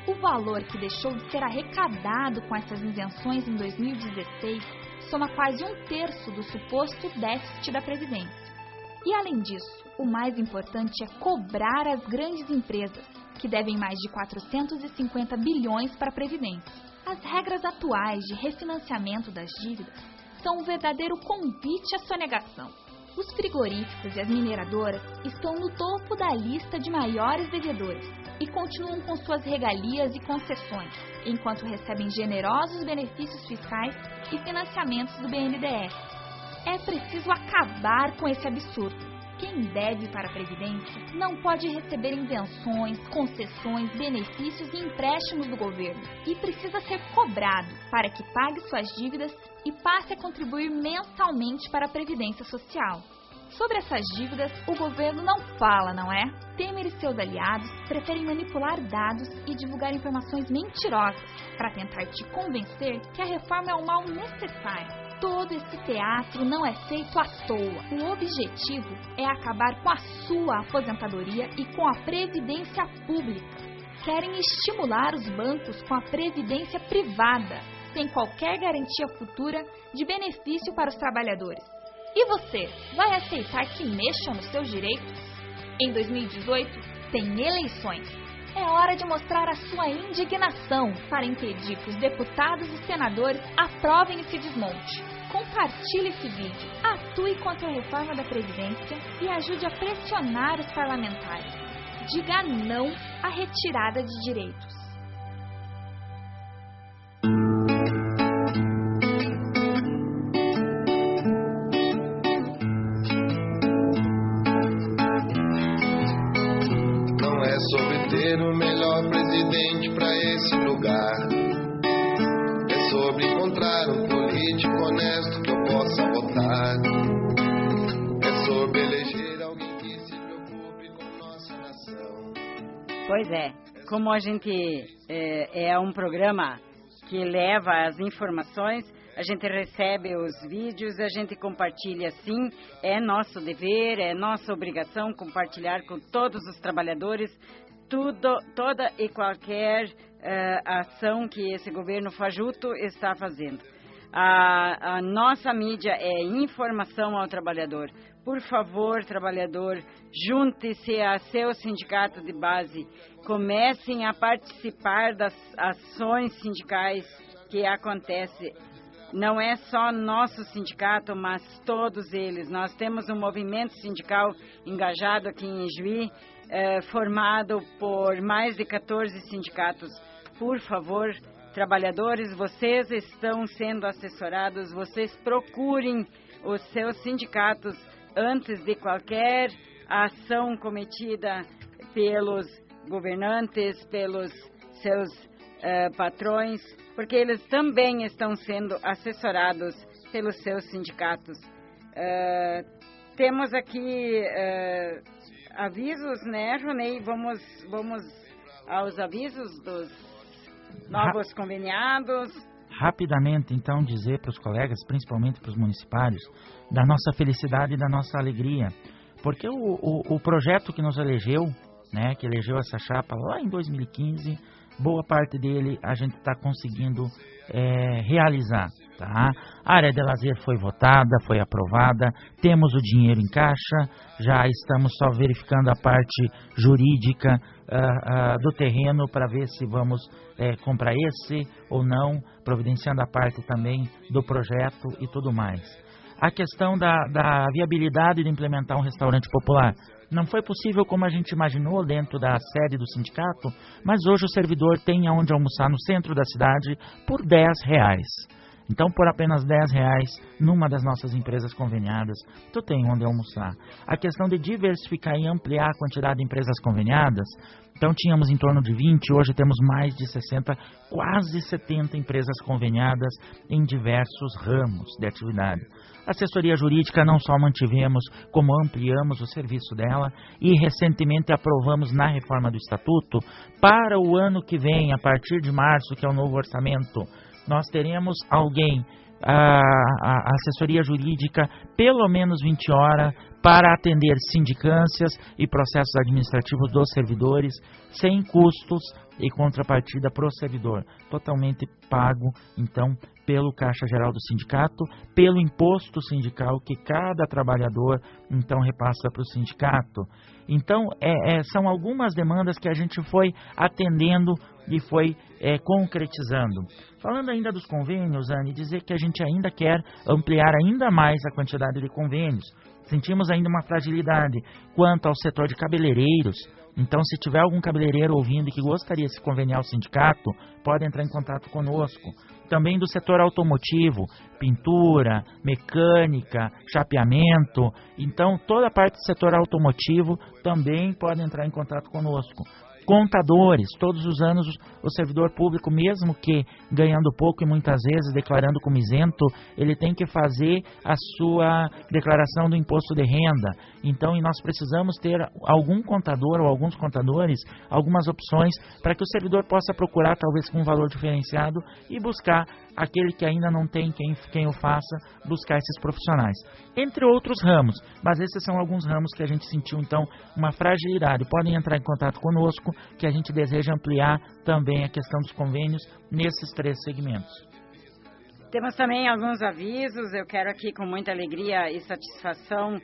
O valor que deixou de ser arrecadado com essas isenções em 2016 soma quase 1/3 do suposto déficit da Previdência. E além disso, o mais importante é cobrar as grandes empresas, que devem mais de 450 bilhões para a Previdência. As regras atuais de refinanciamento das dívidas são um verdadeiro convite à sonegação. Os frigoríficos e as mineradoras estão no topo da lista de maiores devedores e continuam com suas regalias e concessões, enquanto recebem generosos benefícios fiscais e financiamentos do BNDES. É preciso acabar com esse absurdo. Quem deve para a Previdência não pode receber isenções, concessões, benefícios e empréstimos do governo e precisa ser cobrado para que pague suas dívidas e passe a contribuir mensalmente para a Previdência Social. Sobre essas dívidas, o governo não fala, não é? Temer e seus aliados preferem manipular dados e divulgar informações mentirosas para tentar te convencer que a reforma é um mal necessário. Todo esse teatro não é feito à toa. O objetivo é acabar com a sua aposentadoria e com a previdência pública. Querem estimular os bancos com a previdência privada, sem qualquer garantia futura de benefício para os trabalhadores. E você, vai aceitar que mexam nos seus direitos? Em 2018, tem eleições. É hora de mostrar a sua indignação para impedir que os deputados e senadores aprovem esse desmonte. Compartilhe esse vídeo, atue contra a reforma da Previdência e ajude a pressionar os parlamentares. Diga não à retirada de direitos. Não é sobre ter o melhor presidente para esse lugar. É sobre encontrar um político honesto que eu possa votar. É sobre eleger alguém que se preocupe com nossa nação. Pois é, como a gente é um programa que leva as informações, a gente recebe os vídeos, a gente compartilha sim, é nosso dever, é nossa obrigação compartilhar com todos os trabalhadores toda e qualquer ação que esse governo fajuto está fazendo. A nossa mídia é informação ao trabalhador. Por favor, trabalhador, junte-se a seu sindicato de base. Comecem a participar das ações sindicais que acontecem. Não é só nosso sindicato, mas todos eles. Nós temos um movimento sindical engajado aqui em Ijuí, formado por mais de 14 sindicatos. Por favor, trabalhadores, vocês estão sendo assessorados, vocês procurem os seus sindicatos antes de qualquer ação cometida pelos governantes, pelos seus patrões, porque eles também estão sendo assessorados pelos seus sindicatos. Temos aqui avisos, né, Ronei? Vamos aos avisos dos novos conveniados. Rapidamente, então, dizer para os colegas, principalmente para os municipários, da nossa felicidade e da nossa alegria. Porque o projeto que nos elegeu, né, que elegeu essa chapa lá em 2015, boa parte dele a gente está conseguindo realizar. Tá? A área de lazer foi votada, foi aprovada, temos o dinheiro em caixa, já estamos só verificando a parte jurídica do terreno para ver se vamos comprar esse ou não, providenciando a parte também do projeto e tudo mais. A questão da viabilidade de implementar um restaurante popular. Não foi possível como a gente imaginou dentro da sede do sindicato, mas hoje o servidor tem aonde almoçar no centro da cidade por R$10. Então, por apenas R$10, numa das nossas empresas conveniadas, tu tem onde almoçar. A questão de diversificar e ampliar a quantidade de empresas conveniadas, então tínhamos em torno de 20, hoje temos mais de 60, quase 70 empresas conveniadas em diversos ramos de atividade. A assessoria jurídica não só mantivemos, como ampliamos o serviço dela e recentemente aprovamos na reforma do Estatuto, para o ano que vem, a partir de março, que é o novo orçamento, nós teremos alguém, a assessoria jurídica, pelo menos 20 horas, para atender sindicâncias e processos administrativos dos servidores, sem custos e contrapartida para o servidor, totalmente pago, então, pelo Caixa Geral do Sindicato, pelo imposto sindical que cada trabalhador, então, repassa para o sindicato. Então, são algumas demandas que a gente foi atendendo e foi concretizando. Falando ainda dos convênios, Anne, dizer que a gente ainda quer ampliar ainda mais a quantidade de convênios. Sentimos ainda uma fragilidade quanto ao setor de cabeleireiros. Então, se tiver algum cabeleireiro ouvindo e que gostaria de se conveniar ao sindicato, pode entrar em contato conosco. Também do setor automotivo, pintura, mecânica, chapeamento. Então, toda a parte do setor automotivo também pode entrar em contato conosco. Contadores, todos os anos o servidor público, mesmo que ganhando pouco e muitas vezes declarando como isento, ele tem que fazer a sua declaração do imposto de renda. Então, nós precisamos ter algum contador ou alguns contadores, algumas opções para que o servidor possa procurar, talvez com um valor diferenciado, e buscar aquele que ainda não tem quem o faça, buscar esses profissionais. Entre outros ramos, mas esses são alguns ramos que a gente sentiu, então, uma fragilidade. Podem entrar em contato conosco, que a gente deseja ampliar também a questão dos convênios nesses 3 segmentos. Temos também alguns avisos. Eu quero aqui, com muita alegria e satisfação,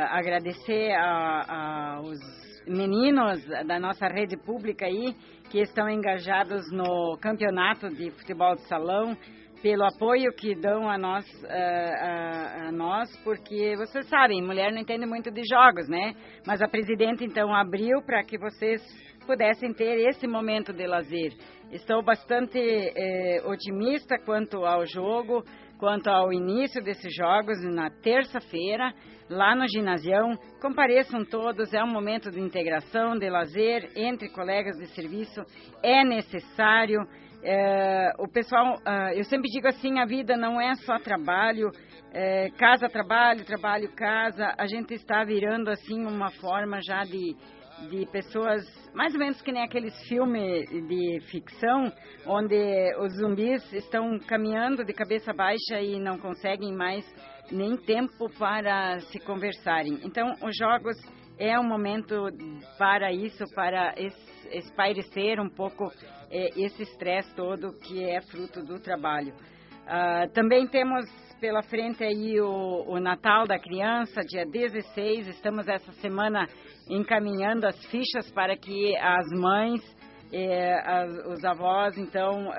agradecer aos meninos da nossa rede pública aí, que estão engajados no campeonato de futebol de salão, pelo apoio que dão a nós, porque vocês sabem, mulher não entende muito de jogos, né? Mas a presidente, então, abriu para que vocês pudessem ter esse momento de lazer. Estou bastante otimista quanto ao jogo, quanto ao início desses jogos, na terça-feira, lá no ginasião. Compareçam todos, é um momento de integração, de lazer entre colegas de serviço, é necessário. O pessoal, eu sempre digo assim, a vida não é só trabalho, casa, trabalho, trabalho, casa. A gente está virando assim uma forma já de pessoas, mais ou menos que nem aqueles filmes de ficção, onde os zumbis estão caminhando de cabeça baixa e não conseguem mais nem tempo para se conversarem. Então, os jogos é um momento para isso, para espairecer um pouco esse estresse todo que é fruto do trabalho. Também temos pela frente aí o Natal da Criança, dia 16. Estamos essa semana encaminhando as fichas para que as mães, os avós, então,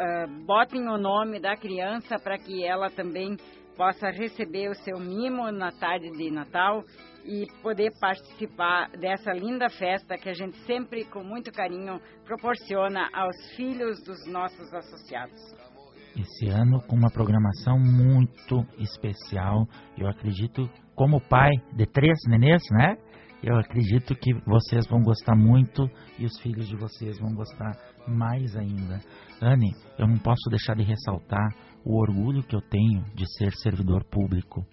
botem o nome da criança para que ela também possa receber o seu mimo na tarde de Natal e poder participar dessa linda festa que a gente sempre, com muito carinho, proporciona aos filhos dos nossos associados. Esse ano com uma programação muito especial. Eu acredito, como pai de 3 nenês, né? Eu acredito que vocês vão gostar muito e os filhos de vocês vão gostar mais ainda. Anne, eu não posso deixar de ressaltar o orgulho que eu tenho de ser servidor público.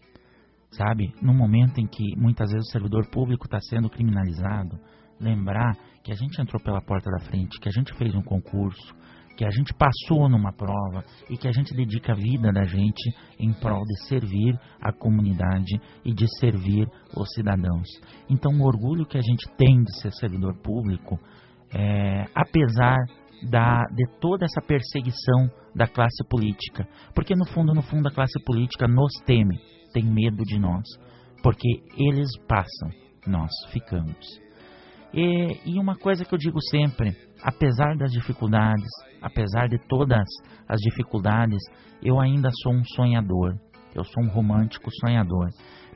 Sabe, no momento em que muitas vezes o servidor público está sendo criminalizado, lembrar que a gente entrou pela porta da frente, que a gente fez um concurso, que a gente passou numa prova e que a gente dedica a vida da gente em prol de servir a comunidade e de servir os cidadãos. Então, o orgulho que a gente tem de ser servidor público, apesar de toda essa perseguição da classe política, porque no fundo a classe política nos teme, tem medo de nós, porque eles passam, nós ficamos. E uma coisa que eu digo sempre, apesar das dificuldades, apesar de todas as dificuldades, eu ainda sou um sonhador, eu sou um romântico sonhador.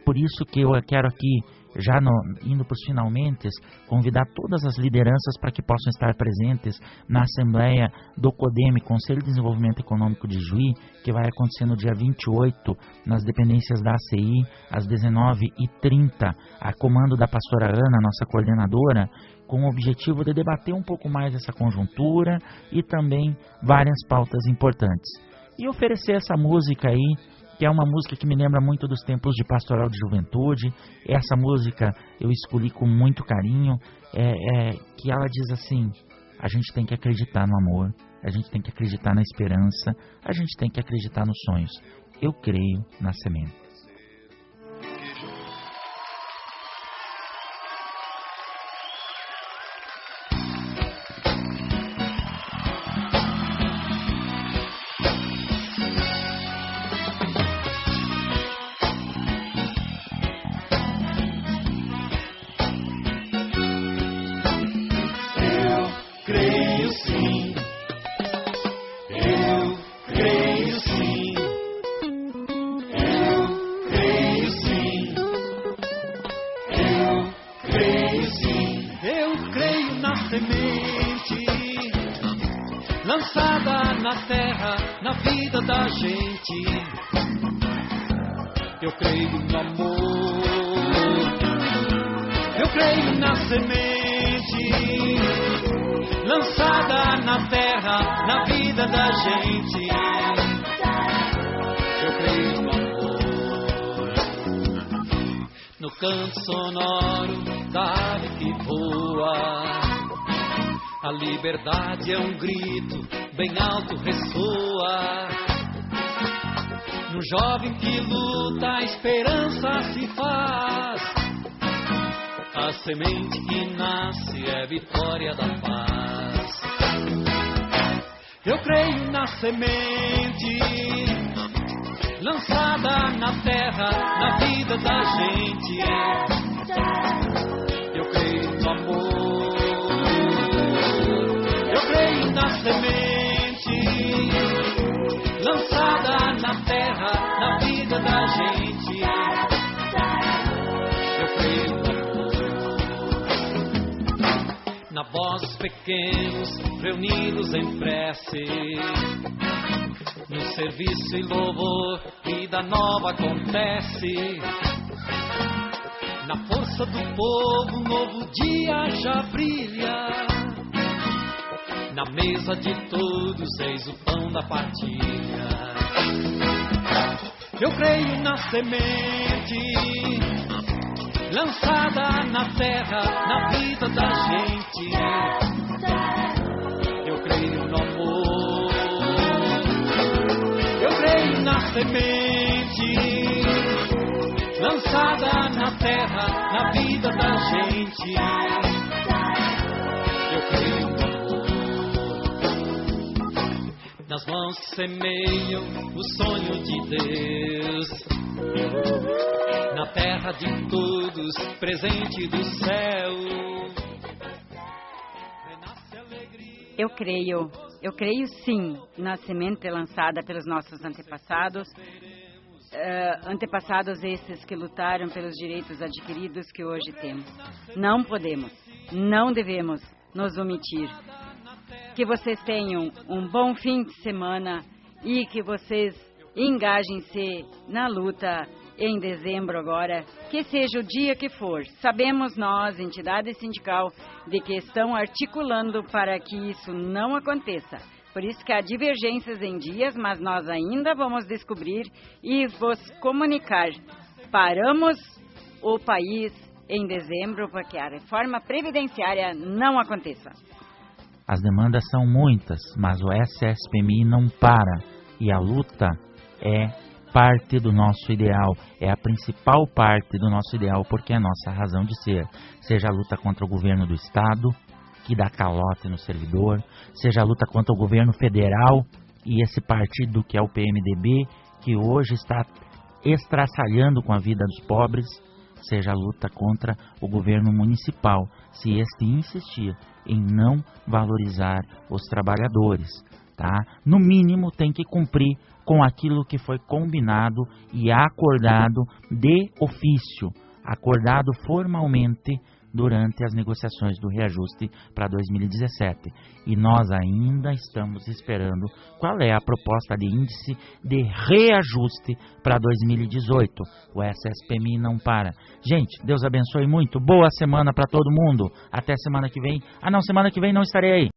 Por isso que eu quero aqui, já indo para os finalmente, convidar todas as lideranças para que possam estar presentes na Assembleia do CODEME, Conselho de Desenvolvimento Econômico de Juí, que vai acontecer no dia 28, nas dependências da ACI, às 19h30, a comando da pastora Ana, nossa coordenadora, com o objetivo de debater um pouco mais essa conjuntura e também várias pautas importantes. E oferecer essa música aí, que é uma música que me lembra muito dos tempos de pastoral de juventude. Essa música eu escolhi com muito carinho, que ela diz assim: a gente tem que acreditar no amor, a gente tem que acreditar na esperança, a gente tem que acreditar nos sonhos. Eu creio na semente. Lançada na terra, na vida da gente, eu creio no amor, eu creio na semente, lançada na terra, na vida da gente, eu creio no amor, no canto sonoro da ave que voa. A liberdade é um grito, bem alto ressoa. No jovem que luta, a esperança se faz. A semente que nasce é vitória da paz. Eu creio na semente, lançada na terra, na vida da gente. Eu creio no amor. Eu creio na semente, lançada na terra, na vida da gente. Eu creio no amor. Na voz dos pequenos, reunidos em prece, no serviço e louvor, vida nova acontece. Na força do povo, um novo dia já brilha. Na mesa de todos eis o pão da partilha. Eu creio na semente, lançada na terra, na vida da gente. Eu creio no amor. Eu creio na semente, lançada na terra, na vida da gente. Eu creio no amor. nas mãos que semeiam o sonho de Deus. Na terra de todos, presente do céu. Eu creio sim na semente lançada pelos nossos antepassados, antepassados esses que lutaram pelos direitos adquiridos que hoje temos. Não podemos, não devemos nos omitir. Que vocês tenham um bom fim de semana e que vocês engajem-se na luta em dezembro agora, que seja o dia que for. Sabemos nós, entidade sindical, de que estão articulando para que isso não aconteça. Por isso que há divergências em dias, mas nós ainda vamos descobrir e vos comunicar. Paramos o país em dezembro para que a reforma previdenciária não aconteça. As demandas são muitas, mas o SSPMI não para. E a luta é parte do nosso ideal, é a principal parte do nosso ideal, porque é a nossa razão de ser. Seja a luta contra o governo do Estado, que dá calote no servidor, seja a luta contra o governo federal e esse partido que é o PMDB, que hoje está estraçalhando com a vida dos pobres, seja a luta contra o governo municipal, se este insistir em não valorizar os trabalhadores, tá? No mínimo tem que cumprir com aquilo que foi combinado e acordado de ofício, acordado formalmente durante as negociações do reajuste para 2017. E nós ainda estamos esperando qual é a proposta de índice de reajuste para 2018. O SSPMI não para. Gente, Deus abençoe muito. Boa semana para todo mundo. Até semana que vem. Semana que vem não estarei aí.